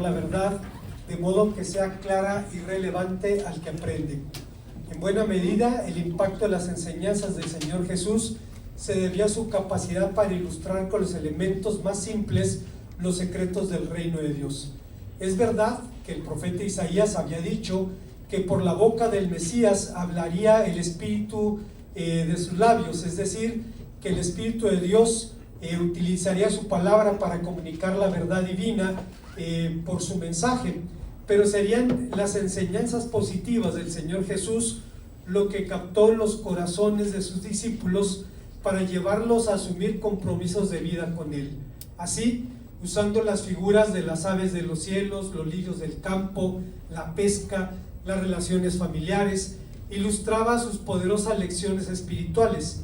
la verdad, de modo que sea clara y relevante al que aprende. En buena medida, el impacto de las enseñanzas del Señor Jesús se debió a su capacidad para ilustrar con los elementos más simples los secretos del reino de Dios. Es verdad que el profeta Isaías había dicho que por la boca del Mesías hablaría el Espíritu de sus labios, es decir, que el Espíritu de Dios utilizaría su palabra para comunicar la verdad divina por su mensaje, pero serían las enseñanzas positivas del Señor Jesús lo que captó los corazones de sus discípulos para llevarlos a asumir compromisos de vida con Él. Así, usando las figuras de las aves de los cielos, los lirios del campo, la pesca, las relaciones familiares, ilustraba sus poderosas lecciones espirituales.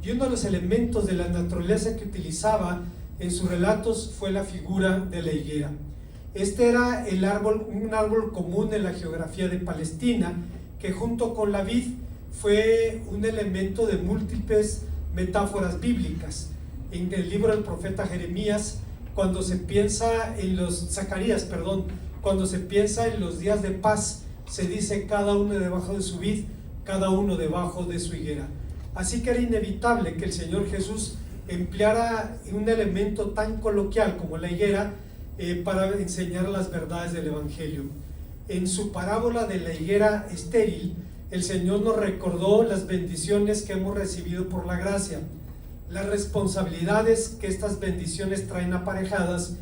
Y uno de los elementos de la naturaleza que utilizaba en sus relatos fue la figura de la higuera. Este era un árbol común en la geografía de Palestina, que junto con la vid fue un elemento de múltiples metáforas bíblicas. En el libro del profeta Jeremías, cuando se piensa en cuando se piensa en los días de paz, se dice cada uno debajo de su vid, cada uno debajo de su higuera. Así que era inevitable que el Señor Jesús empleara un elemento tan coloquial como la higuera para enseñar las verdades del Evangelio. En su parábola de la higuera estéril, el Señor nos recordó las bendiciones que hemos recibido por la gracia, las responsabilidades que estas bendiciones traen aparejadas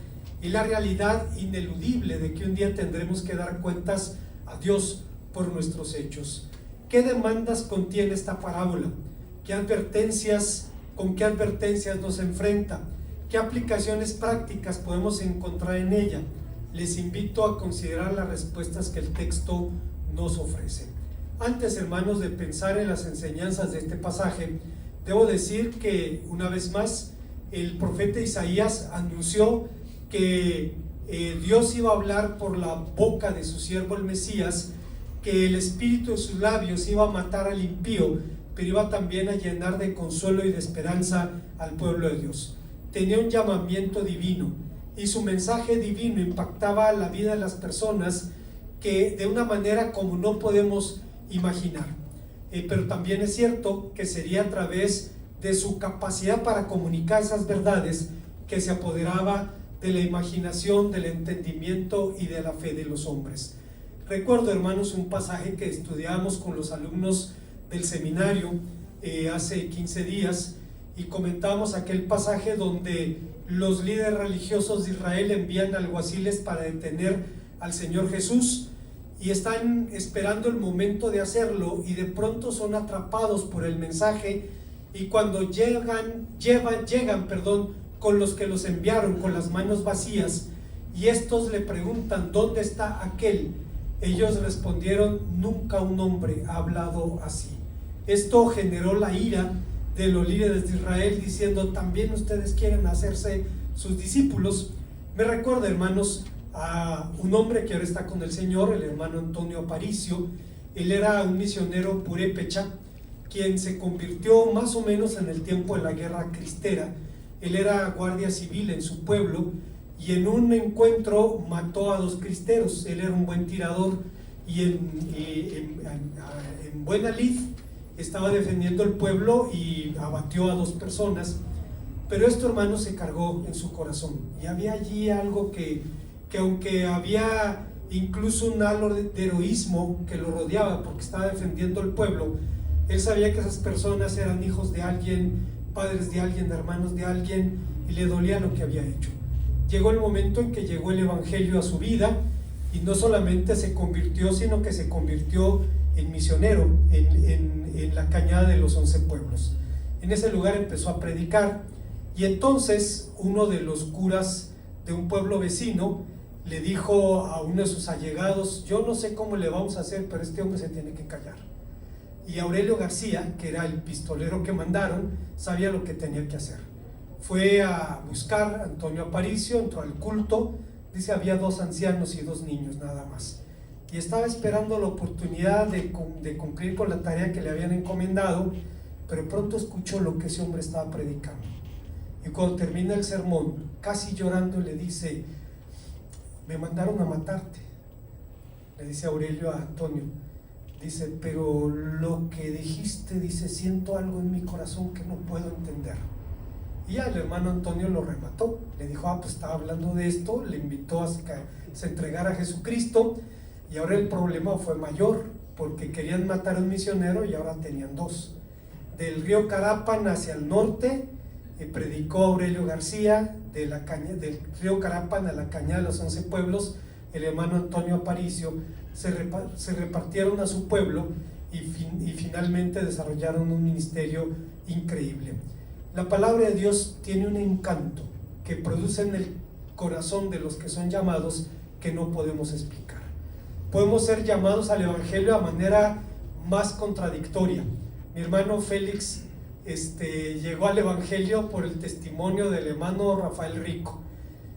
y la realidad ineludible de que un día tendremos que dar cuentas a Dios por nuestros hechos. ¿Qué demandas contiene esta parábola? ¿Con qué advertencias nos enfrenta? ¿Qué aplicaciones prácticas podemos encontrar en ella? Les invito a considerar las respuestas que el texto nos ofrece. Antes, hermanos, de pensar en las enseñanzas de este pasaje, debo decir que, una vez más, el profeta Isaías anunció que Dios iba a hablar por la boca de su siervo el Mesías, que el espíritu de sus labios iba a matar al impío, pero iba también a llenar de consuelo y de esperanza al pueblo de Dios. Tenía un llamamiento divino y su mensaje divino impactaba la vida de las personas que de una manera como no podemos imaginar. Pero también es cierto que sería a través de su capacidad para comunicar esas verdades que se apoderaba de la imaginación, del entendimiento y de la fe de los hombres. Recuerdo, hermanos, un pasaje que estudiamos con los alumnos del seminario hace 15 días y comentábamos aquel pasaje donde los líderes religiosos de Israel envían alguaciles para detener al Señor Jesús y están esperando el momento de hacerlo y de pronto son atrapados por el mensaje y cuando llegan con los que los enviaron con las manos vacías y estos le preguntan ¿dónde está aquel? Ellos respondieron: nunca un hombre ha hablado así. Esto generó la ira de los líderes de Israel diciendo: también ustedes quieren hacerse sus discípulos. Me recuerda, hermanos, a un hombre que ahora está con el Señor, el hermano Antonio Aparicio. Él era un misionero purépecha, quien se convirtió más o menos en el tiempo de la guerra cristera. Él era guardia civil en su pueblo y en un encuentro mató a 2 cristeros. Él era un buen tirador y en buena lid estaba defendiendo el pueblo y abatió a 2 personas. Pero esto, hermano, se cargó en su corazón y había allí algo que aunque había incluso un halo de heroísmo que lo rodeaba porque estaba defendiendo el pueblo, él sabía que esas personas eran hijos de alguien, padres de alguien, hermanos de alguien, y le dolía lo que había hecho. Llegó el momento en que llegó el Evangelio a su vida y no solamente se convirtió, sino que se convirtió en misionero en la cañada de los 11 pueblos. En ese lugar empezó a predicar y entonces uno de los curas de un pueblo vecino le dijo a uno de sus allegados: yo no sé cómo le vamos a hacer, pero este hombre se tiene que callar. Y Aurelio García, que era el pistolero que mandaron, sabía lo que tenía que hacer. Fue a buscar a Antonio Aparicio, entró al culto, dice había 2 ancianos y 2 niños nada más. Y estaba esperando la oportunidad de cumplir con la tarea que le habían encomendado, pero pronto escuchó lo que ese hombre estaba predicando. Y cuando termina el sermón, casi llorando, le dice: me mandaron a matarte, le dice Aurelio a Antonio. Dice, pero lo que dijiste, dice, siento algo en mi corazón que no puedo entender. Y ya el hermano Antonio lo remató, le dijo, pues estaba hablando de esto, le invitó a que se entregara a Jesucristo, y ahora el problema fue mayor, porque querían matar a un misionero y ahora tenían dos. Del río Carapan hacia el norte, predicó Aurelio García, del río Carapan a la Cañada de los 11 pueblos, el hermano Antonio Aparicio, se repartieron a su pueblo y finalmente desarrollaron un ministerio increíble. La palabra de Dios tiene un encanto que produce en el corazón de los que son llamados que no podemos explicar. Podemos ser llamados al Evangelio de manera más contradictoria. Mi hermano Félix llegó al Evangelio por el testimonio del hermano Rafael Rico.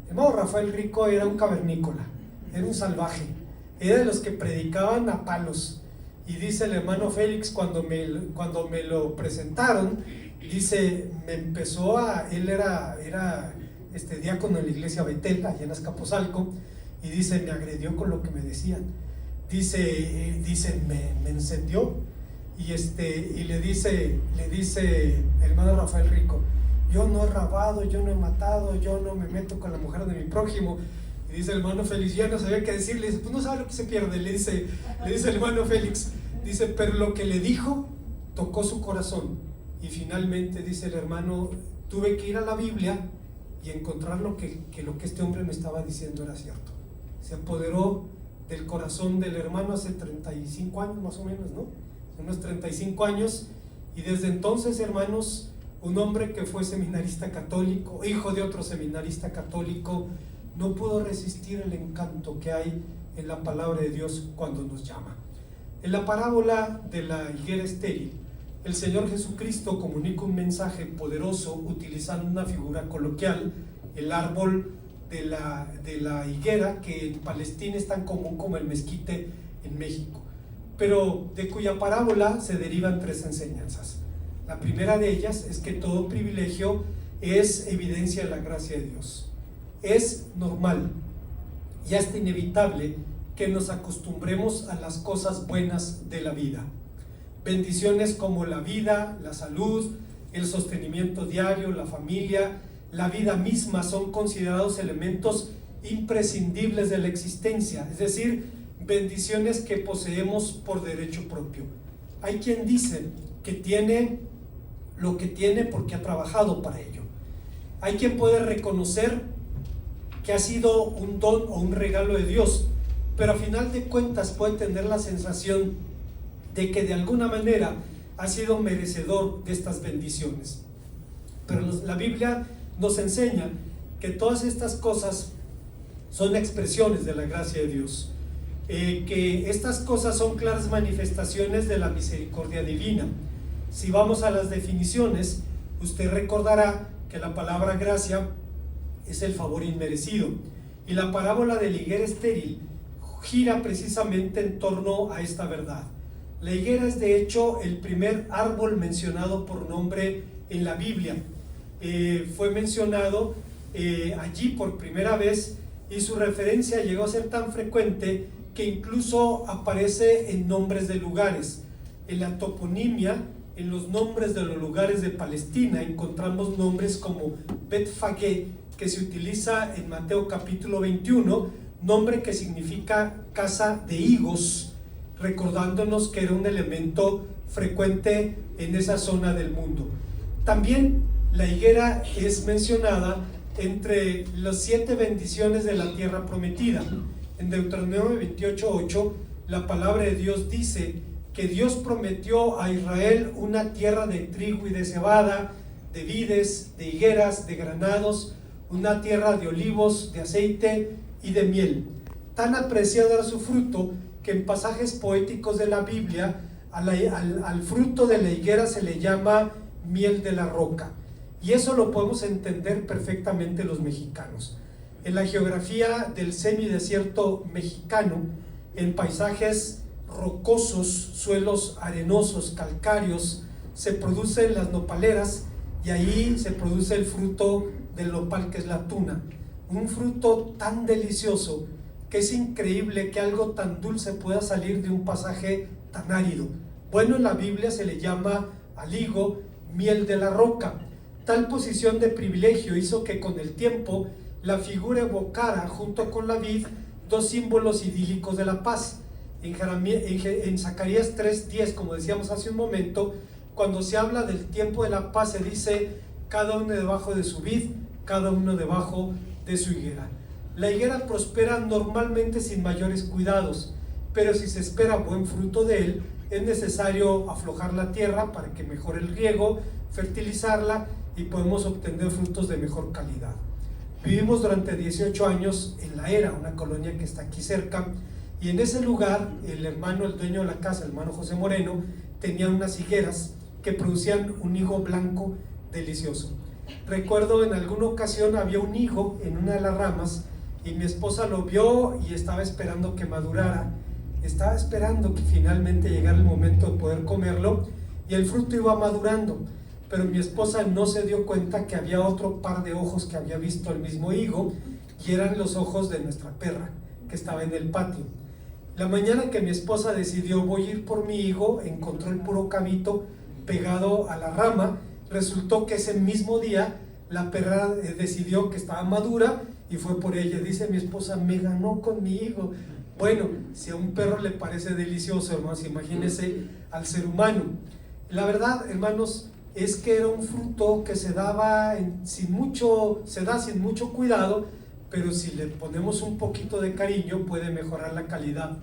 El hermano Rafael Rico era un cavernícola, era un salvaje, era de los que predicaban a palos. Y dice el hermano Félix, cuando me lo presentaron, dice, él era diácono en la iglesia Betel, allá en Azcapotzalco, y dice, me agredió con lo que me decían. Dice me encendió, y le dice el hermano Rafael Rico, yo no he robado, yo no he matado, yo no me meto con la mujer de mi prójimo. Y dice el hermano Félix, ya no sabía qué decirle. Dice, pues no sabe lo que se pierde. Le dice el hermano Félix, dice, pero lo que le dijo tocó su corazón. Y finalmente, dice el hermano, tuve que ir a la Biblia y encontrar lo que este hombre me estaba diciendo era cierto. Se apoderó del corazón del hermano hace 35 años más o menos, ¿no? Unos 35 años. Y desde entonces, hermanos, un hombre que fue seminarista católico, hijo de otro seminarista católico, no pudo resistir el encanto que hay en la palabra de Dios cuando nos llama. En la parábola de la higuera estéril, el Señor Jesucristo comunica un mensaje poderoso utilizando una figura coloquial, el árbol de la higuera, que en Palestina es tan común como el mezquite en México, pero de cuya parábola se derivan tres enseñanzas. La primera de ellas es que todo privilegio es evidencia de la gracia de Dios. Es normal y hasta inevitable que nos acostumbremos a las cosas buenas de la vida. Bendiciones como la vida, la salud, el sostenimiento diario, la familia, la vida misma son considerados elementos imprescindibles de la existencia, es decir, bendiciones que poseemos por derecho propio. Hay quien dice que tiene lo que tiene porque ha trabajado para ello. Hay quien puede reconocer que ha sido un don o un regalo de Dios, pero a final de cuentas puede tener la sensación de que de alguna manera ha sido merecedor de estas bendiciones. Pero la Biblia nos enseña que todas estas cosas son expresiones de la gracia de Dios, que estas cosas son claras manifestaciones de la misericordia divina. Si vamos a las definiciones, usted recordará que la palabra gracia es el favor inmerecido, y la parábola de la higuera estéril gira precisamente en torno a esta verdad. La higuera es de hecho el primer árbol mencionado por nombre en la Biblia. Fue mencionado allí por primera vez, y su referencia llegó a ser tan frecuente que incluso aparece en nombres de lugares. En la toponimia, en los nombres de los lugares de Palestina, encontramos nombres como Bet-Fagé, que se utiliza en Mateo capítulo 21, nombre que significa casa de higos, recordándonos que era un elemento frecuente en esa zona del mundo. También la higuera es mencionada entre las 7 bendiciones de la tierra prometida. En Deuteronomio 28:8, la palabra de Dios dice que Dios prometió a Israel una tierra de trigo y de cebada, de vides, de higueras, de granados, una tierra de olivos, de aceite y de miel. Tan apreciado era su fruto que en pasajes poéticos de la Biblia al fruto de la higuera se le llama miel de la roca, y eso lo podemos entender perfectamente los mexicanos. En la geografía del semidesierto mexicano, en paisajes rocosos, suelos arenosos, calcáreos, se producen las nopaleras, y ahí se produce el fruto del nopal, que es la tuna, un fruto tan delicioso que es increíble que algo tan dulce pueda salir de un pasaje tan árido. Bueno, en la Biblia se le llama al higo miel de la roca. Tal posición de privilegio hizo que con el tiempo la figura evocara junto con la vid dos símbolos idílicos de la paz. En Zacarías 3:10, como decíamos hace un momento, cuando se habla del tiempo de la paz, se dice cada uno debajo de su vid, cada uno debajo de su higuera. La higuera prospera normalmente sin mayores cuidados, pero si se espera buen fruto de él, es necesario aflojar la tierra para que mejore el riego, fertilizarla y podemos obtener frutos de mejor calidad. Vivimos durante 18 años en La Era, una colonia que está aquí cerca, y en ese lugar el dueño de la casa, el hermano José Moreno, tenía unas higueras que producían un higo blanco delicioso. Recuerdo en alguna ocasión había un higo en una de las ramas y mi esposa lo vio y estaba esperando que madurara, estaba esperando que finalmente llegara el momento de poder comerlo, y el fruto iba madurando, pero mi esposa no se dio cuenta que había otro par de ojos que había visto el mismo higo, y eran los ojos de nuestra perra que estaba en el patio. La mañana que mi esposa decidió voy a ir por mi higo, encontró el puro cabito pegado a la rama. Resultó que ese mismo día la perra decidió que estaba madura y fue por ella. Dice mi esposa, me ganó con mi higo. Bueno, si a un perro le parece delicioso, hermanos, imagínense al ser humano. La verdad, hermanos, es que era un fruto que se daba sin mucho cuidado, pero si le ponemos un poquito de cariño puede mejorar la calidad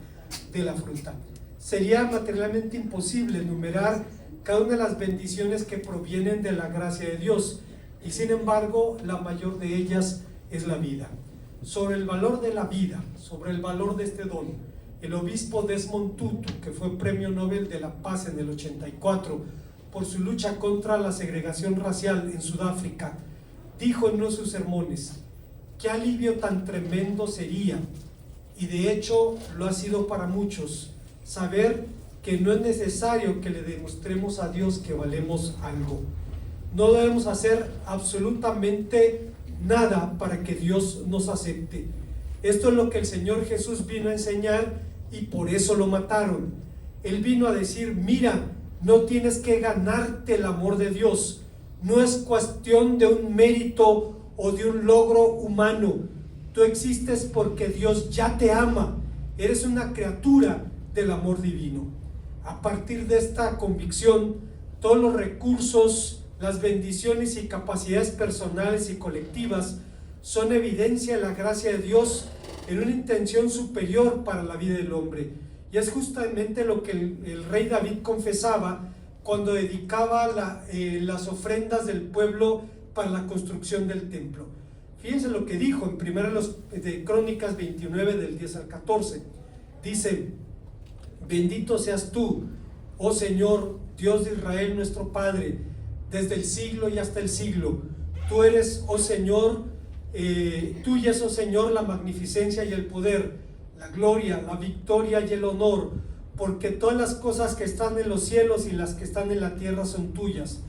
de la fruta. Sería materialmente imposible enumerar cada una de las bendiciones que provienen de la gracia de Dios, y sin embargo la mayor de ellas es la vida. Sobre el valor de la vida, sobre el valor de este don, el obispo Desmond Tutu, que fue premio Nobel de la Paz en el 84 por su lucha contra la segregación racial en Sudáfrica, dijo en uno de sus sermones: qué alivio tan tremendo sería, y de hecho lo ha sido para muchos, saber que no es necesario que le demostremos a Dios que valemos algo. No debemos hacer absolutamente nada para que Dios nos acepte. Esto es lo que el Señor Jesús vino a enseñar, y por eso lo mataron. Él vino a decir: mira, no tienes que ganarte el amor de Dios, no es cuestión de un mérito o de un logro humano. Tú existes porque Dios ya te ama, eres una criatura del amor divino. A partir de esta convicción, todos los recursos, las bendiciones y capacidades personales y colectivas son evidencia de la gracia de Dios en una intención superior para la vida del hombre. Y es justamente lo que el rey David confesaba cuando dedicaba las ofrendas del pueblo para la construcción del templo. Fíjense lo que dijo en primera de Crónicas 29 del 10 al 14. Dice: bendito seas tú, oh Señor, Dios de Israel nuestro Padre, desde el siglo y hasta el siglo. Tú eres, oh Señor, tuya es, oh Señor, la magnificencia y el poder, la gloria, la victoria y el honor, porque todas las cosas que están en los cielos y las que están en la tierra son tuyas.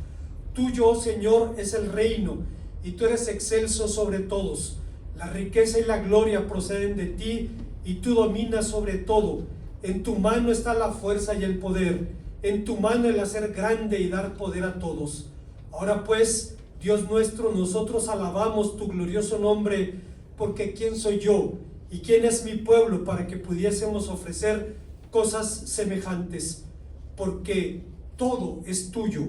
Tuyo, oh Señor, es el reino, y tú eres excelso sobre todos. La riqueza y la gloria proceden de ti, y tú dominas sobre todo. En tu mano está la fuerza y el poder, en tu mano el hacer grande y dar poder a todos. Ahora pues, Dios nuestro, nosotros alabamos tu glorioso nombre, porque ¿quién soy yo y quién es mi pueblo para que pudiésemos ofrecer cosas semejantes? Porque todo es tuyo,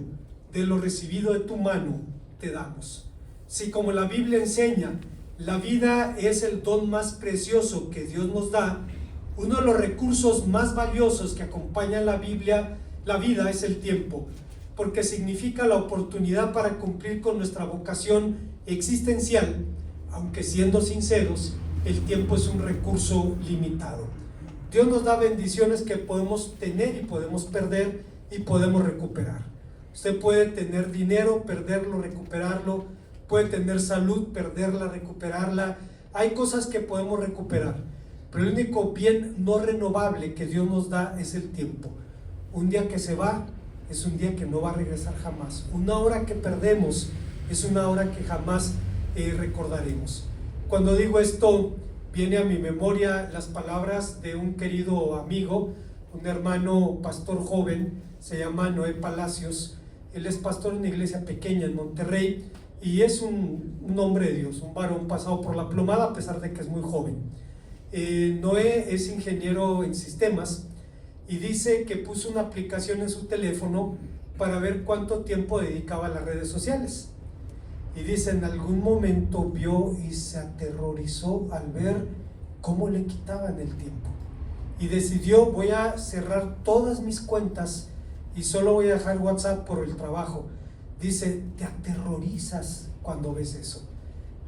de lo recibido de tu mano te damos. Si, como la Biblia enseña, la vida es el don más precioso que Dios nos da, uno de los recursos más valiosos que acompaña la vida es el tiempo, porque significa la oportunidad para cumplir con nuestra vocación existencial, aunque siendo sinceros, el tiempo es un recurso limitado. Dios nos da bendiciones que podemos tener y podemos perder y podemos recuperar. Usted puede tener dinero, perderlo, recuperarlo, puede tener salud, perderla, recuperarla. Hay cosas que podemos recuperar, pero el único bien no renovable que Dios nos da es el tiempo. Un día que se va es un día que no va a regresar jamás. Una hora que perdemos es una hora que jamás recordaremos. Cuando digo esto, viene a mi memoria las palabras de un querido amigo, un hermano pastor joven, se llama Noé Palacios. Él es pastor en una iglesia pequeña en Monterrey y es un hombre de Dios, un varón pasado por la plomada a pesar de que es muy joven. Noé es ingeniero en sistemas y dice que puso una aplicación en su teléfono para ver cuánto tiempo dedicaba a las redes sociales. Y dice, en algún momento vio y se aterrorizó al ver cómo le quitaban el tiempo. Y decidió, voy a cerrar todas mis cuentas y solo voy a dejar WhatsApp por el trabajo. Dice, te aterrorizas cuando ves eso.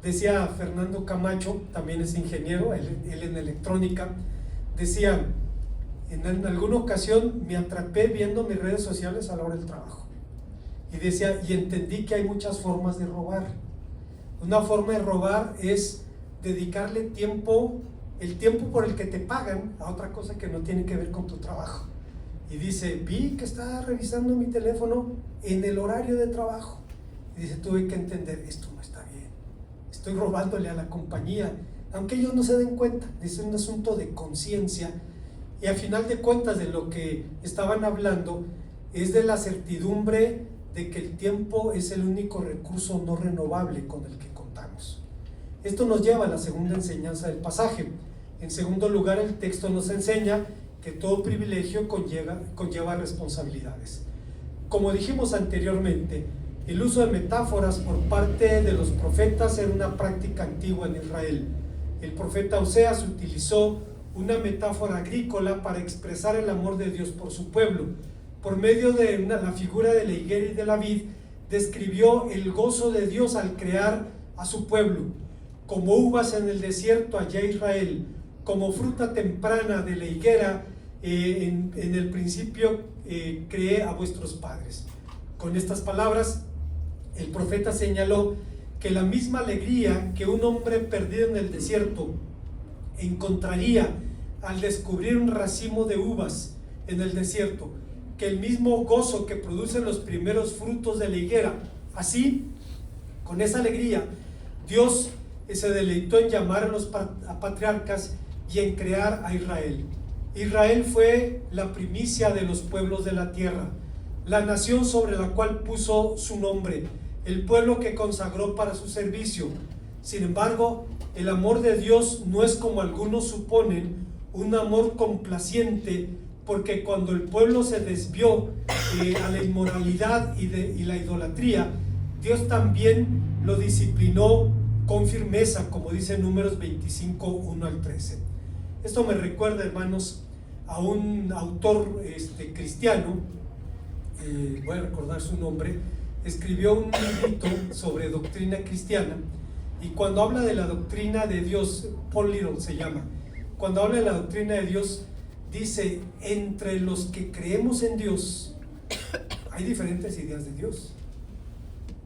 Decía Fernando Camacho, también es ingeniero, él en electrónica, decía, en alguna ocasión me atrapé viendo mis redes sociales a la hora del trabajo. Y decía, y entendí que hay muchas formas de robar. Una forma de robar es dedicarle tiempo, el tiempo por el que te pagan, a otra cosa que no tiene que ver con tu trabajo. Y dice, vi que estaba revisando mi teléfono en el horario de trabajo. Y dice, tuve que entender, esto no está bien. Estoy robándole a la compañía, aunque ellos no se den cuenta. Es un asunto de conciencia. Y al final de cuentas de lo que estaban hablando es de la certidumbre de que el tiempo es el único recurso no renovable con el que contamos. Esto nos lleva a la segunda enseñanza del pasaje. En segundo lugar, el texto nos enseña que todo privilegio conlleva responsabilidades. Como dijimos anteriormente, el uso de metáforas por parte de los profetas era una práctica antigua en Israel. El profeta Oseas utilizó una metáfora agrícola para expresar el amor de Dios por su pueblo. Por medio de la figura de la higuera y de la vid, describió el gozo de Dios al crear a su pueblo. Como uvas en el desierto hallé a Israel, como fruta temprana de la higuera, en el principio creé a vuestros padres. Con estas palabras, el profeta señaló que la misma alegría que un hombre perdido en el desierto encontraría al descubrir un racimo de uvas en el desierto, que el mismo gozo que producen los primeros frutos de la higuera, así, con esa alegría, Dios se deleitó en llamar a patriarcas y en crear a Israel. Israel fue la primicia de los pueblos de la tierra, la nación sobre la cual puso su nombre, el pueblo que consagró para su servicio. Sin embargo, el amor de Dios no es como algunos suponen, un amor complaciente, porque cuando el pueblo se desvió a la inmoralidad y la idolatría, Dios también lo disciplinó con firmeza, como dice Números 25, 1 al 13. Esto me recuerda, hermanos, a un autor cristiano, voy a recordar su nombre, escribió un librito sobre doctrina cristiana, y cuando habla de la doctrina de Dios, Paul Little se llama, cuando habla de la doctrina de Dios, dice, entre los que creemos en Dios, hay diferentes ideas de Dios.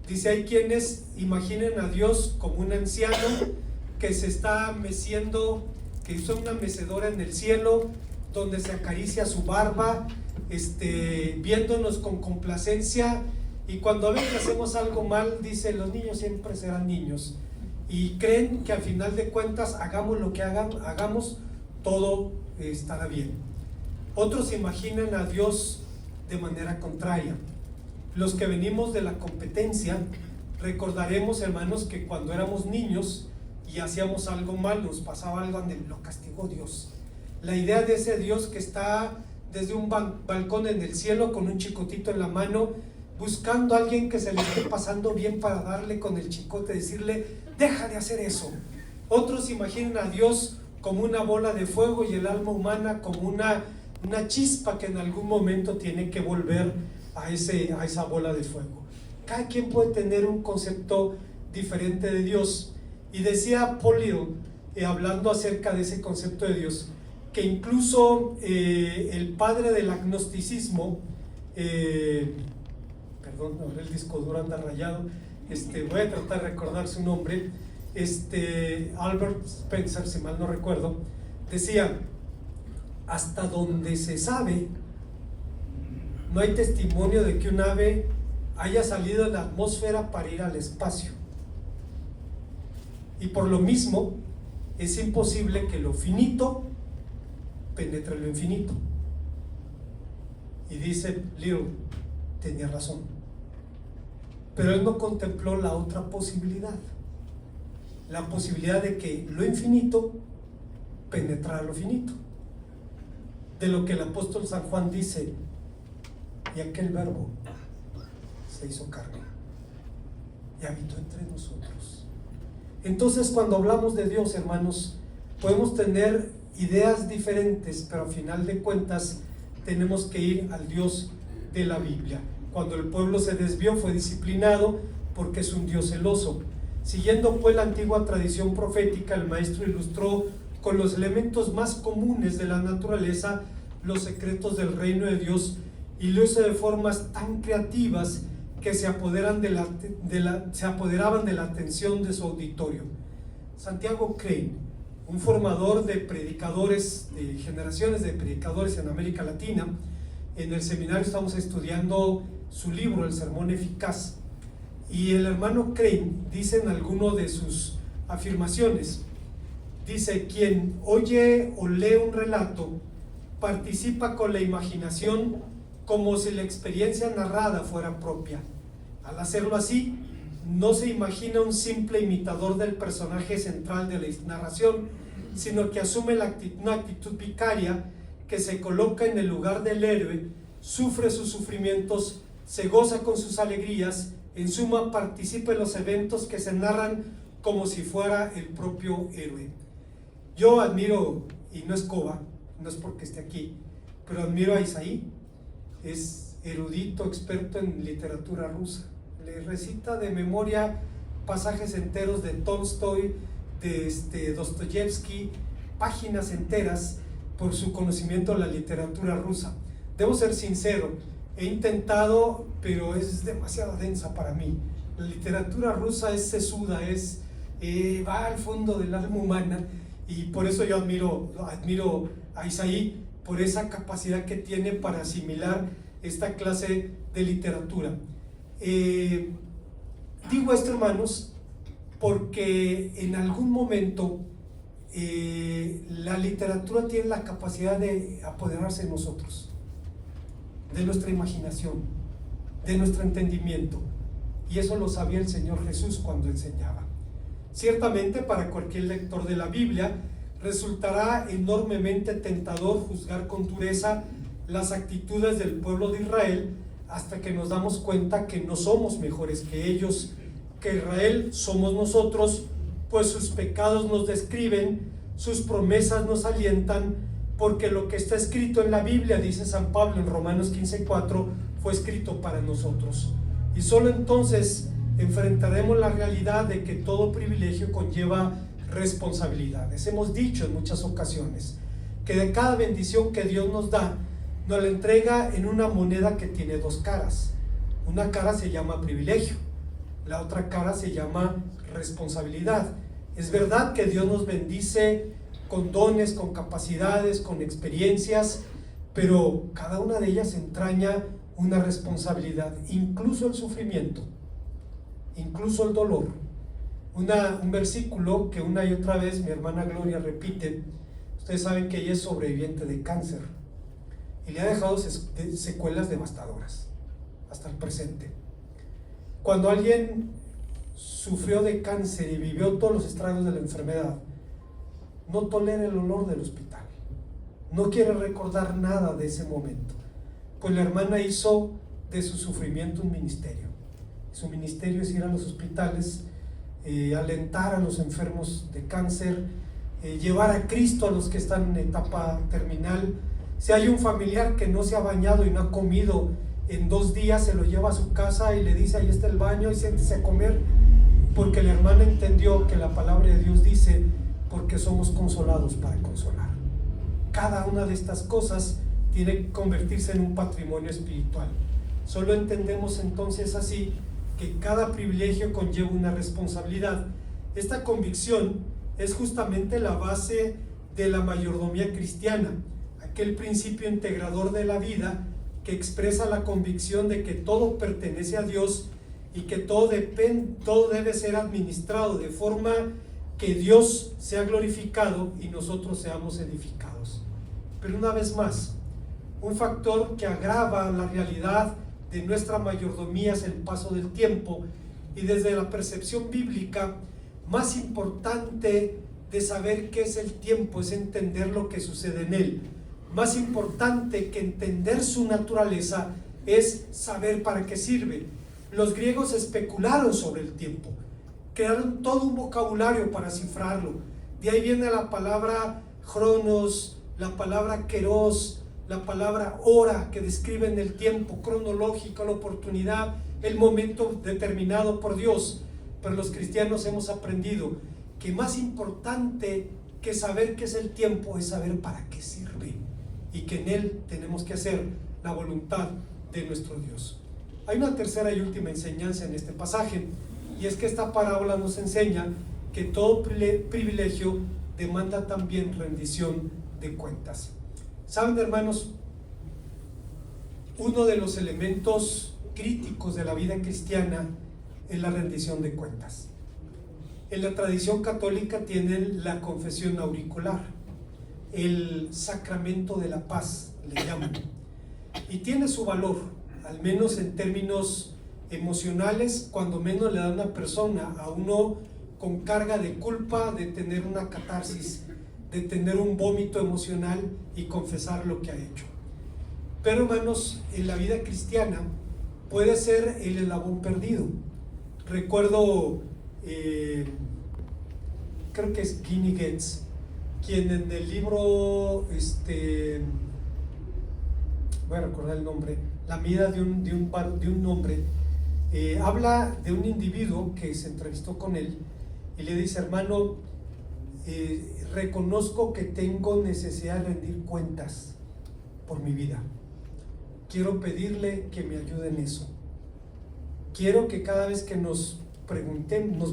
Dice, hay quienes imaginen a Dios como un anciano que se está meciendo, que hizo una mecedora en el cielo, donde se acaricia su barba, viéndonos con complacencia, y cuando ven que hacemos algo mal, dice, los niños siempre serán niños, y creen que al final de cuentas, hagamos lo que hagamos, todo estará bien. Otros imaginan a Dios de manera contraria. Los que venimos de la competencia, recordaremos, hermanos, que cuando éramos niños y hacíamos algo mal, nos pasaba algo donde lo castigó Dios. La idea de ese Dios que está desde un balcón en el cielo con un chicotito en la mano, buscando a alguien que se le esté pasando bien para darle con el chicote, decirle, deja de hacer eso. Otros imaginan a Dios como una bola de fuego y el alma humana como una chispa que en algún momento tiene que volver a esa bola de fuego. Cada quien puede tener un concepto diferente de Dios. Y decía Paul Little, hablando acerca de ese concepto de Dios, que incluso el padre del agnosticismo, perdón, ahora el disco duro anda rayado, voy a tratar de recordar su nombre, Albert Spencer, si mal no recuerdo, decía, hasta donde se sabe, no hay testimonio de que un ave haya salido de la atmósfera para ir al espacio. Y por lo mismo, es imposible que lo finito penetre lo infinito. Y dice Little, tenía razón. Pero él no contempló la otra posibilidad, la posibilidad de que lo infinito penetrara lo finito. De lo que el apóstol San Juan dice, y aquel verbo se hizo carne y habitó entre nosotros. Entonces, cuando hablamos de Dios, hermanos, podemos tener ideas diferentes, pero al final de cuentas tenemos que ir al Dios de la Biblia. Cuando el pueblo se desvió, fue disciplinado porque es un Dios celoso. Siguiendo pues la antigua tradición profética, el maestro ilustró con los elementos más comunes de la naturaleza los secretos del reino de Dios, y lo hizo de formas tan creativas que se apoderaban de la atención de su auditorio. Santiago Crane, un formador de predicadores, de generaciones de predicadores en América Latina, en el seminario estamos estudiando su libro, El Sermón Eficaz, y el hermano Crane dice en alguna de sus afirmaciones, dice: quien oye o lee un relato participa con la imaginación como si la experiencia narrada fuera propia. Al hacerlo así, no se imagina un simple imitador del personaje central de la narración, sino que asume una actitud vicaria que se coloca en el lugar del héroe, sufre sus sufrimientos, se goza con sus alegrías, en suma participa en los eventos que se narran como si fuera el propio héroe. Yo admiro, y no es coba, no es porque esté aquí, pero admiro a Isaí. Es erudito, experto en literatura rusa, le recita de memoria pasajes enteros de Tolstoy, de Dostoyevsky, páginas enteras, por su conocimiento de la literatura rusa. Debo ser sincero, he intentado, pero es demasiado densa para mí. La literatura rusa es sesuda, va al fondo del alma humana, y por eso yo admiro a Isaí, por esa capacidad que tiene para asimilar esta clase de literatura. Digo esto, hermanos, porque en algún momento la literatura tiene la capacidad de apoderarse de nosotros, de nuestra imaginación, de nuestro entendimiento, y eso lo sabía el Señor Jesús cuando enseñaba. Ciertamente, para cualquier lector de la Biblia resultará enormemente tentador juzgar con dureza las actitudes del pueblo de Israel, hasta que nos damos cuenta que no somos mejores que ellos, que Israel somos nosotros, pues sus pecados nos describen, sus promesas nos alientan, porque lo que está escrito en la Biblia, dice San Pablo en Romanos 15:4, fue escrito para nosotros. Y solo entonces enfrentaremos la realidad de que todo privilegio conlleva responsabilidades. Hemos dicho en muchas ocasiones que de cada bendición que Dios nos da, nos la entrega en una moneda que tiene dos caras. Una cara se llama privilegio, la otra cara se llama responsabilidad. Es verdad que Dios nos bendice con dones, con capacidades, con experiencias, pero cada una de ellas entraña una responsabilidad, incluso el sufrimiento, incluso el dolor. Un versículo que una y otra vez mi hermana Gloria repite. Ustedes saben que ella es sobreviviente de cáncer y le ha dejado secuelas devastadoras hasta el presente. Cuando alguien sufrió de cáncer y vivió todos los estragos de la enfermedad, no tolera el olor del hospital, no quiere recordar nada de ese momento, pues la hermana hizo de su sufrimiento un ministerio. Su ministerio es ir a los hospitales, alentar a los enfermos de cáncer, llevar a Cristo a los que están en etapa terminal. Si hay un familiar que no se ha bañado y no ha comido en 2 días, se lo lleva a su casa y le dice: ahí está el baño y siéntese a comer, porque la hermana entendió que la palabra de Dios dice: porque somos consolados para consolar. Cada una de estas cosas tiene que convertirse en un patrimonio espiritual. Solo entendemos entonces así que cada privilegio conlleva una responsabilidad. Esta convicción es justamente la base de la mayordomía cristiana, aquel principio integrador de la vida que expresa la convicción de que todo pertenece a Dios y que todo debe ser administrado de forma que Dios sea glorificado y nosotros seamos edificados. Pero una vez más, un factor que agrava la realidad de nuestra mayordomía es el paso del tiempo, y desde la percepción bíblica, más importante de saber qué es el tiempo es entender lo que sucede en él. Más importante que entender su naturaleza es saber para qué sirve. Los griegos especularon sobre el tiempo, crearon todo un vocabulario para cifrarlo. De ahí viene la palabra cronos, la palabra kairos, la palabra hora, que describen el tiempo cronológico, la oportunidad, el momento determinado por Dios. Pero los cristianos hemos aprendido que más importante que saber qué es el tiempo es saber para qué sirve, y que en él tenemos que hacer la voluntad de nuestro Dios. Hay una tercera y última enseñanza en este pasaje, y es que esta parábola nos enseña que todo privilegio demanda también rendición de cuentas. ¿Saben, hermanos? Uno de los elementos críticos de la vida cristiana es la rendición de cuentas. En la tradición católica tienen la confesión auricular, el sacramento de la paz le llaman, y tiene su valor, al menos en términos emocionales. Cuando menos le da a una persona, a uno con carga de culpa, de tener una catarsis, de tener un vómito emocional y confesar lo que ha hecho. Pero, hermanos, en la vida cristiana puede ser el eslabón perdido. Recuerdo, creo que es Ginny Getz, quien en el libro, voy a recordar el nombre, La vida de un hombre, habla de un individuo que se entrevistó con él y le dice: hermano, reconozco que tengo necesidad de rendir cuentas por mi vida. Quiero pedirle que me ayude en eso. Quiero que cada vez que nos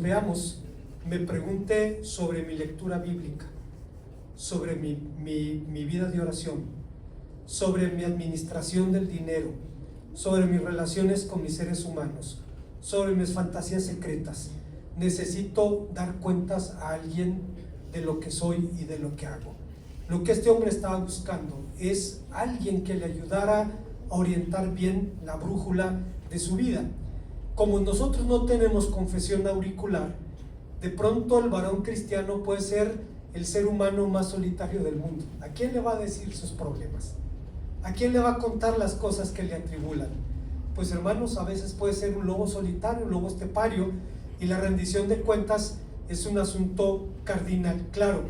veamos, me pregunte sobre mi lectura bíblica, sobre mi vida de oración, sobre mi administración del dinero, sobre mis relaciones con mis seres humanos, sobre mis fantasías secretas. Necesito dar cuentas a alguien de lo que soy y de lo que hago. Lo que este hombre estaba buscando es alguien que le ayudara a orientar bien la brújula de su vida. Como nosotros no tenemos confesión auricular, de pronto el varón cristiano puede ser el ser humano más solitario del mundo. ¿A quién le va a decir sus problemas? ¿A quién le va a contar las cosas que le atribulan? Pues, hermanos, a veces puede ser un lobo solitario, un lobo estepario, y la rendición de cuentas es un asunto cardinal. Claro,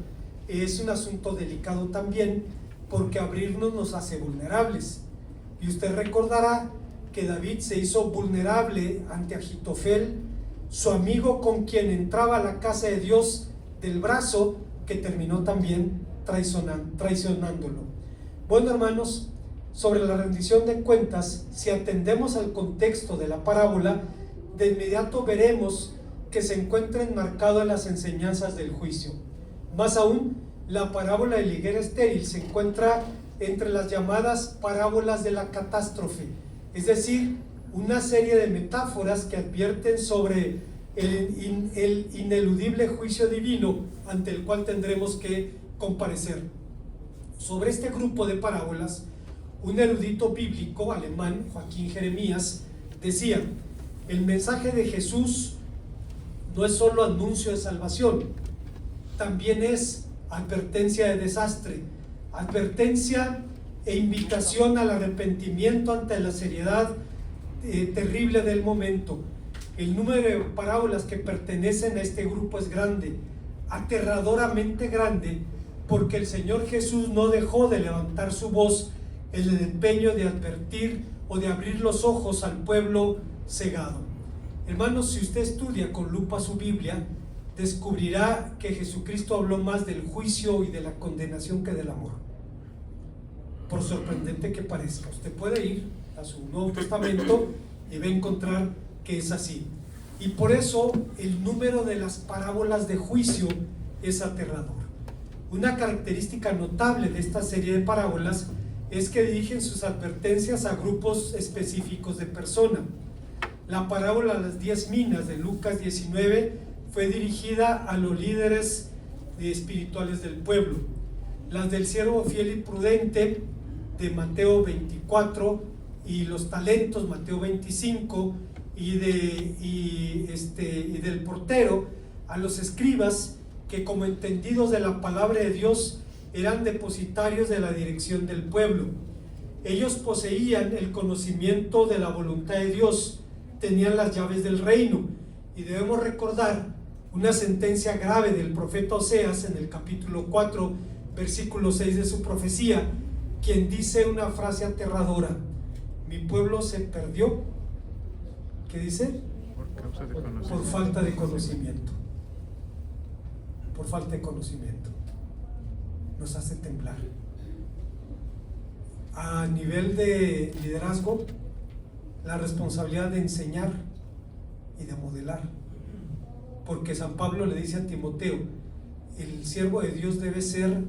es un asunto delicado también, porque abrirnos nos hace vulnerables. Y usted recordará que David se hizo vulnerable ante Agitofel, su amigo con quien entraba a la casa de Dios del brazo, que terminó también traicionándolo. Bueno, hermanos, sobre la rendición de cuentas, si atendemos al contexto de la parábola, de inmediato veremos que se encuentra enmarcado en las enseñanzas del juicio. Más aún, la parábola de la higuera estéril se encuentra entre las llamadas parábolas de la catástrofe, es decir, una serie de metáforas que advierten sobre el ineludible juicio divino ante el cual tendremos que comparecer. Sobre este grupo de parábolas, un erudito bíblico alemán, Joaquín Jeremías, decía: el mensaje de Jesús no es solo anuncio de salvación, también es advertencia de desastre, advertencia e invitación al arrepentimiento ante la seriedad terrible del momento. El número de parábolas que pertenecen a este grupo es grande, aterradoramente grande, porque el Señor Jesús no dejó de levantar su voz en el empeño de advertir o de abrir los ojos al pueblo cegado. Hermanos, si usted estudia con lupa su Biblia, descubrirá que Jesucristo habló más del juicio y de la condenación que del amor. Por sorprendente que parezca, usted puede ir a su Nuevo Testamento y va a encontrar que es así. Y por eso el número de las parábolas de juicio es aterrador. Una característica notable de esta serie de parábolas es que dirigen sus advertencias a grupos específicos de personas. La parábola de las 10 minas de Lucas 19 fue dirigida a los líderes espirituales del pueblo. Las del siervo fiel y prudente, de Mateo 24, y los talentos, Mateo 25, y del portero, a los escribas, que como entendidos de la palabra de Dios eran depositarios de la dirección del pueblo. Ellos poseían el conocimiento de la voluntad de Dios, tenían las llaves del reino, y debemos recordar una sentencia grave del profeta Oseas en el capítulo 4, versículo 6 de su profecía, quien dice una frase aterradora: mi pueblo se perdió, ¿qué dice? Por falta de conocimiento. Por falta de conocimiento. Nos hace temblar. A nivel de liderazgo, la responsabilidad de enseñar y de modelar, porque San Pablo le dice a Timoteo: el siervo de Dios debe ser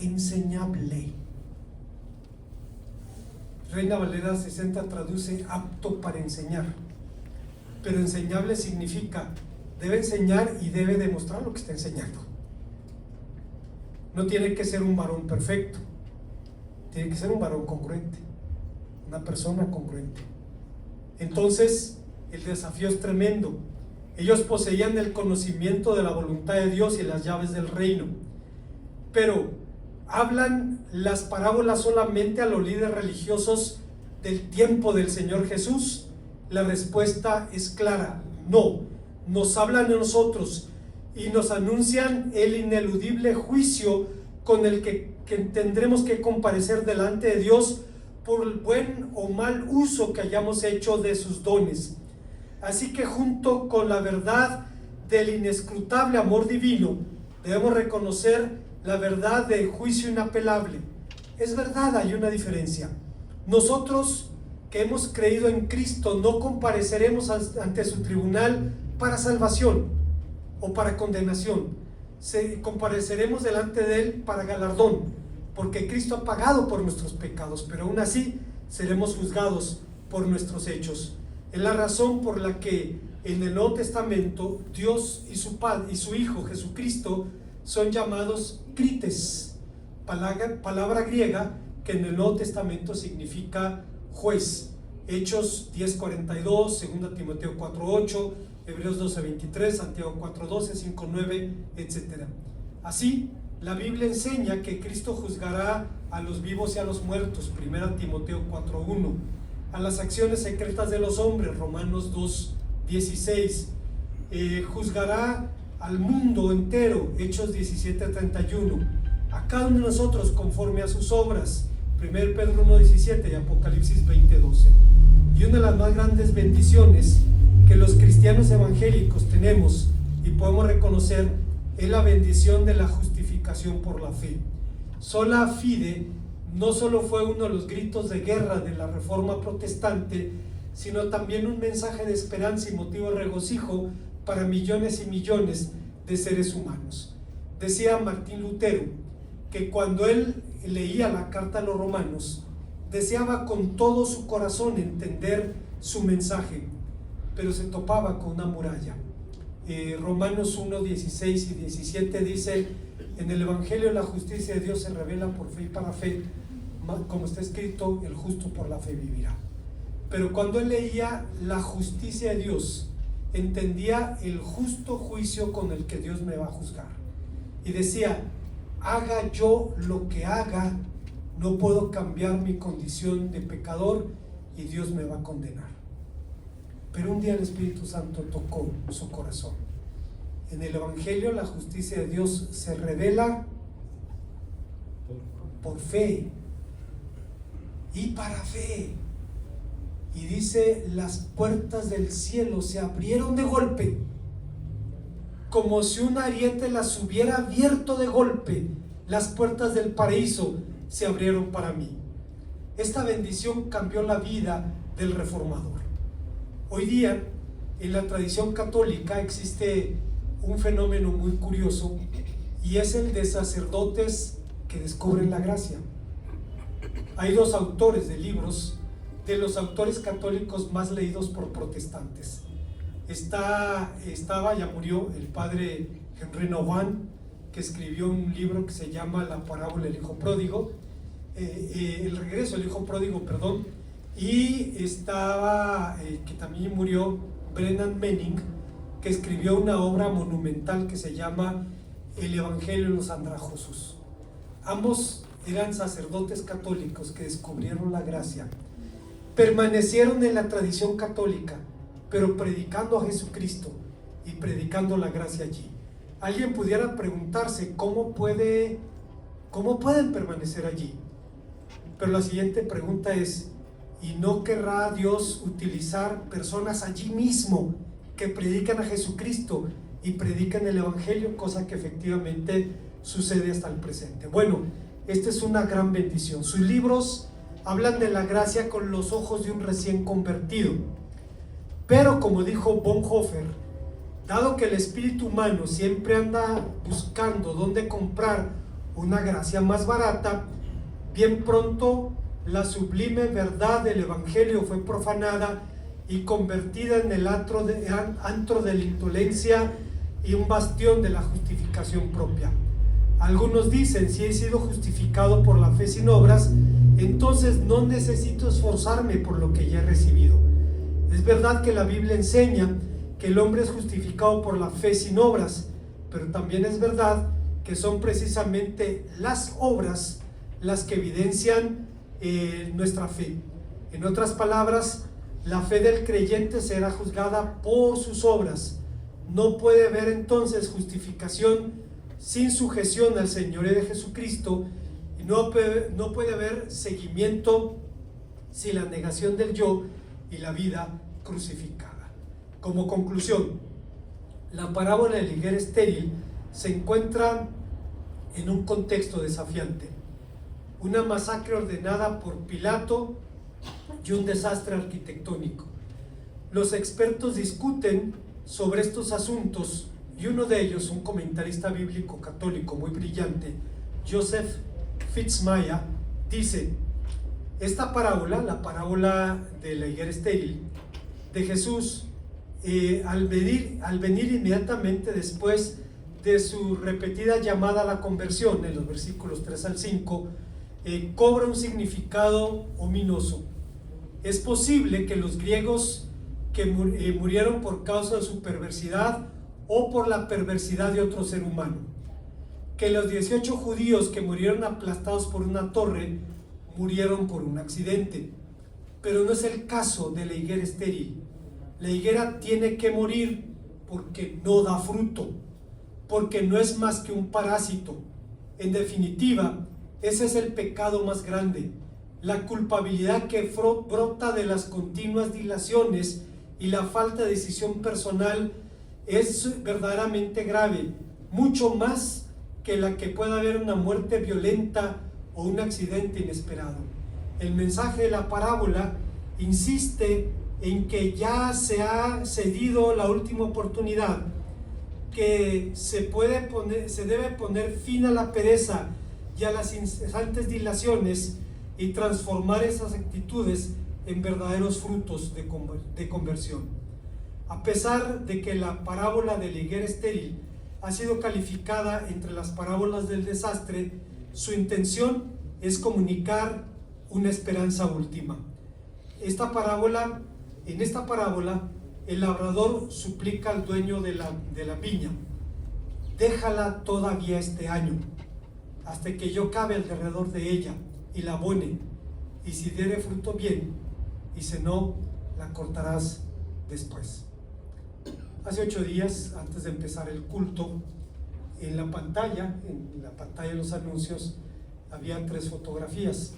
enseñable. Reina Valera 60 traduce apto para enseñar, pero enseñable significa debe enseñar y debe demostrar lo que está enseñando. No tiene que ser un varón perfecto, tiene que ser un varón congruente, una persona congruente. Entonces el desafío es tremendo. Ellos poseían el conocimiento de la voluntad de Dios y las llaves del reino, pero ¿hablan las parábolas solamente a los líderes religiosos del tiempo del Señor Jesús? La respuesta es clara: no. Nos hablan a nosotros y nos anuncian el ineludible juicio con el que tendremos que comparecer delante de Dios por el buen o mal uso que hayamos hecho de sus dones. Así que junto con la verdad del inescrutable amor divino, debemos reconocer la verdad del juicio inapelable. Es verdad, hay una diferencia. Nosotros que hemos creído en Cristo no compareceremos ante su tribunal para salvación o para condenación. Compareceremos delante de Él para galardón, porque Cristo ha pagado por nuestros pecados, pero aún así seremos juzgados por nuestros hechos. Es la razón por la que en el Nuevo Testamento Dios y su Padre y su Hijo Jesucristo son llamados crites, palabra griega que en el Nuevo Testamento significa juez. Hechos 10:42, 2 Timoteo 4:8, Hebreos 12:23, Santiago 4:12, 5:9, etc. Así, la Biblia enseña que Cristo juzgará a los vivos y a los muertos, 1 Timoteo 4:1, a las acciones secretas de los hombres, Romanos 2:16, juzgará al mundo entero, Hechos 17:31, a cada uno de nosotros conforme a sus obras, 1 Pedro 1:17 y Apocalipsis 20:12. Y una de las más grandes bendiciones que los cristianos evangélicos tenemos y podemos reconocer es la bendición de la justificación por la fe. Sola fide no solo fue uno de los gritos de guerra de la Reforma protestante, sino también un mensaje de esperanza y motivo de regocijo para millones y millones de seres humanos. Decía Martín Lutero que cuando él leía la carta a los romanos, deseaba con todo su corazón entender su mensaje, pero se topaba con una muralla. Romanos 1:16 y 17 dice: en el Evangelio la justicia de Dios se revela por fe y para fe, como está escrito, el justo por la fe vivirá. Pero cuando él leía la justicia de Dios, entendía el justo juicio con el que Dios me va a juzgar, y decía: haga yo lo que haga, no puedo cambiar mi condición de pecador y Dios me va a condenar. Pero un día el Espíritu Santo tocó su corazón. En el Evangelio la justicia de Dios se revela por fe y para fe. Y dice: las puertas del cielo se abrieron de golpe, como si un ariete las hubiera abierto de golpe. Las puertas del paraíso se abrieron para mí. Esta bendición cambió la vida del reformador. Hoy día, en la tradición católica existe un fenómeno muy curioso, y es el de sacerdotes que descubren la gracia. Hay dos autores de libros, de los autores católicos más leídos por protestantes. ya murió el padre Henry Nouwen, que escribió un libro que se llama La parábola del hijo pródigo, el regreso del hijo pródigo, perdón, y que también murió Brennan Manning, que escribió una obra monumental que se llama El Evangelio de los Andrajosos. Ambos eran sacerdotes católicos que descubrieron la gracia, permanecieron en la tradición católica, pero predicando a Jesucristo y predicando la gracia allí. Alguien pudiera preguntarse cómo pueden permanecer allí, pero la siguiente pregunta es: ¿y no querrá Dios utilizar personas allí mismo que predican a Jesucristo y predican el Evangelio? Cosa que efectivamente sucede hasta el presente. Bueno, esta es una gran bendición. Sus libros hablan de la gracia con los ojos de un recién convertido, pero como dijo Bonhoeffer, dado que el espíritu humano siempre anda buscando dónde comprar una gracia más barata, bien pronto la sublime verdad del Evangelio fue profanada y convertida en el antro de la indolencia y un bastión de la justificación propia. Algunos dicen: si he sido justificado por la fe sin obras, entonces no necesito esforzarme por lo que ya he recibido. Es verdad que la Biblia enseña que el hombre es justificado por la fe sin obras, pero también es verdad que son precisamente las obras las que evidencian nuestra fe. En otras palabras, la fe del creyente será juzgada por sus obras. No puede haber entonces justificación sin sujeción al señorío de Jesucristo, y no puede haber seguimiento sin la negación del yo y la vida crucificada. Como conclusión, la parábola de la higuera estéril se encuentra en un contexto desafiante: una masacre ordenada por Pilato y un desastre arquitectónico. Los expertos discuten sobre estos asuntos, y uno de ellos, un comentarista bíblico católico muy brillante, Joseph Fitzmyer, dice: esta parábola, la parábola de la higuera estéril de Jesús, al venir inmediatamente después de su repetida llamada a la conversión, en los versículos 3 al 5, cobra un significado ominoso. Es posible que los griegos que murieron por causa de su perversidad o por la perversidad de otro ser humano, que los 18 judíos que murieron aplastados por una torre murieron por un accidente, pero no es el caso de la higuera estéril. La higuera tiene que morir porque no da fruto, porque no es más que un parásito. En definitiva, ese es el pecado más grande, la culpabilidad que brota de las continuas dilaciones y la falta de decisión personal es verdaderamente grave, mucho más que la que pueda haber una muerte violenta o un accidente inesperado. El mensaje de la parábola insiste en que ya se ha cedido la última oportunidad, que se debe poner fin a la pereza y a las incesantes dilaciones y transformar esas actitudes en verdaderos frutos de conversión. A pesar de que la parábola de la higuera estéril ha sido calificada entre las parábolas del desastre, su intención es comunicar una esperanza última. En esta parábola, el labrador suplica al dueño de la viña: déjala todavía este año, hasta que yo cabe alrededor de ella y la abone, y si diere fruto bien, y si no, la cortarás después. Hace 8 días, antes de empezar el culto, en la pantalla de los anuncios, había 3 fotografías: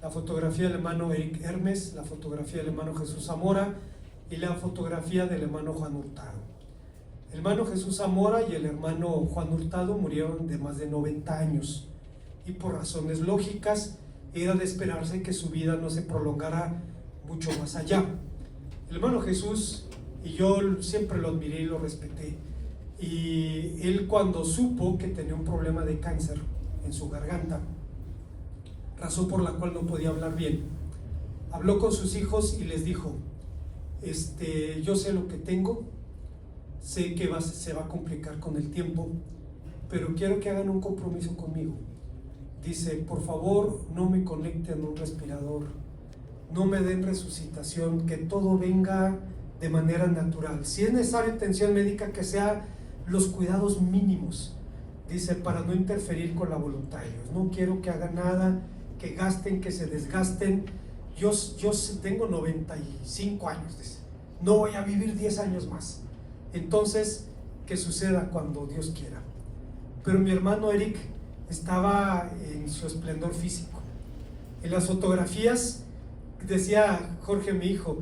la fotografía del hermano Eric Hermes, la fotografía del hermano Jesús Zamora y la fotografía del hermano Juan Hurtado. El hermano Jesús Zamora y el hermano Juan Hurtado murieron de más de 90 años, y por razones lógicas era de esperarse que su vida no se prolongara mucho más allá. El hermano Jesús, y yo siempre lo admiré y lo respeté, y él, cuando supo que tenía un problema de cáncer en su garganta, razón por la cual no podía hablar bien, habló con sus hijos y les dijo: yo sé lo que tengo, sé que se va a complicar con el tiempo, pero quiero que hagan un compromiso conmigo. Dice, por favor, no me conecten a un respirador, no me den resucitación, que todo venga de manera natural. Si es necesario atención médica, que sea los cuidados mínimos, dice, para no interferir con la voluntad de Dios. No quiero que hagan nada, que gasten, que se desgasten. Yo tengo 95 años, dice, no voy a vivir 10 años más. Entonces, que suceda cuando Dios quiera. Pero mi hermano Eric estaba en su esplendor físico. En las fotografías, decía Jorge, mi hijo,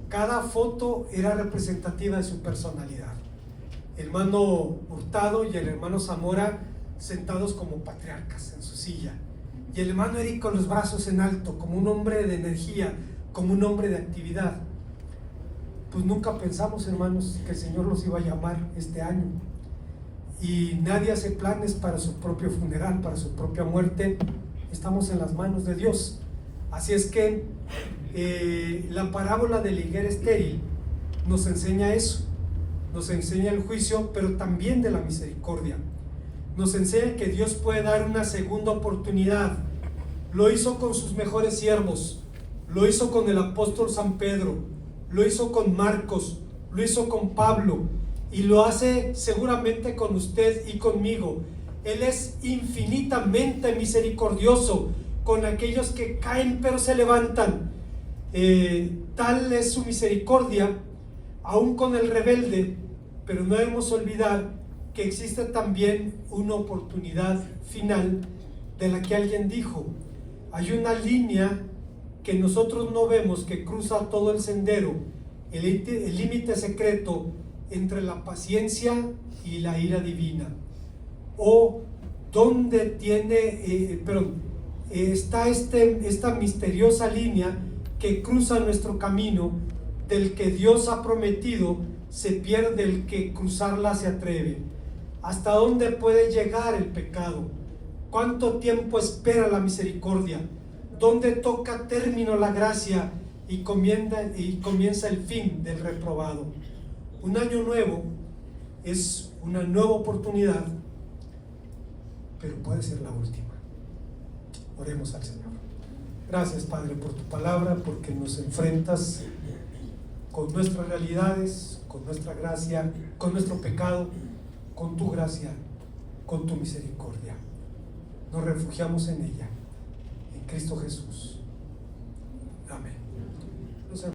cada foto era representativa de su personalidad. El hermano Hurtado y el hermano Zamora sentados como patriarcas en su silla, y el hermano Eric con los brazos en alto, como un hombre de energía, como un hombre de actividad. Pues nunca pensamos, hermanos, que el Señor los iba a llamar este año, y nadie hace planes para su propio funeral, para su propia muerte. Estamos en las manos de Dios. Así es que la parábola de la higuera estéril nos enseña eso, nos enseña el juicio, pero también de la misericordia. Nos enseña que Dios puede dar una segunda oportunidad. Lo hizo con sus mejores siervos, lo hizo con el apóstol San Pedro, lo hizo con Marcos, lo hizo con Pablo, y lo hace seguramente con usted y conmigo. Él es infinitamente misericordioso con aquellos que caen pero se levantan. Tal es su misericordia aún con el rebelde, pero no debemos olvidar que existe también una oportunidad final de la que alguien dijo. Hay una línea que nosotros no vemos, que cruza todo el sendero, el límite secreto entre la paciencia y la ira divina, o donde está esta misteriosa línea que cruza nuestro camino, del que Dios ha prometido se pierde el que cruzarla se atreve. ¿Hasta dónde puede llegar el pecado? ¿Cuánto tiempo espera la misericordia? ¿Dónde toca término la gracia y comienza el fin del reprobado? Un año nuevo es una nueva oportunidad, pero puede ser la última. Oremos al Señor. Gracias, Padre, por tu palabra, porque nos enfrentas con nuestras realidades, con nuestra gracia, con nuestro pecado, con tu gracia, con tu misericordia. Nos refugiamos en ella, en Cristo Jesús. Amén.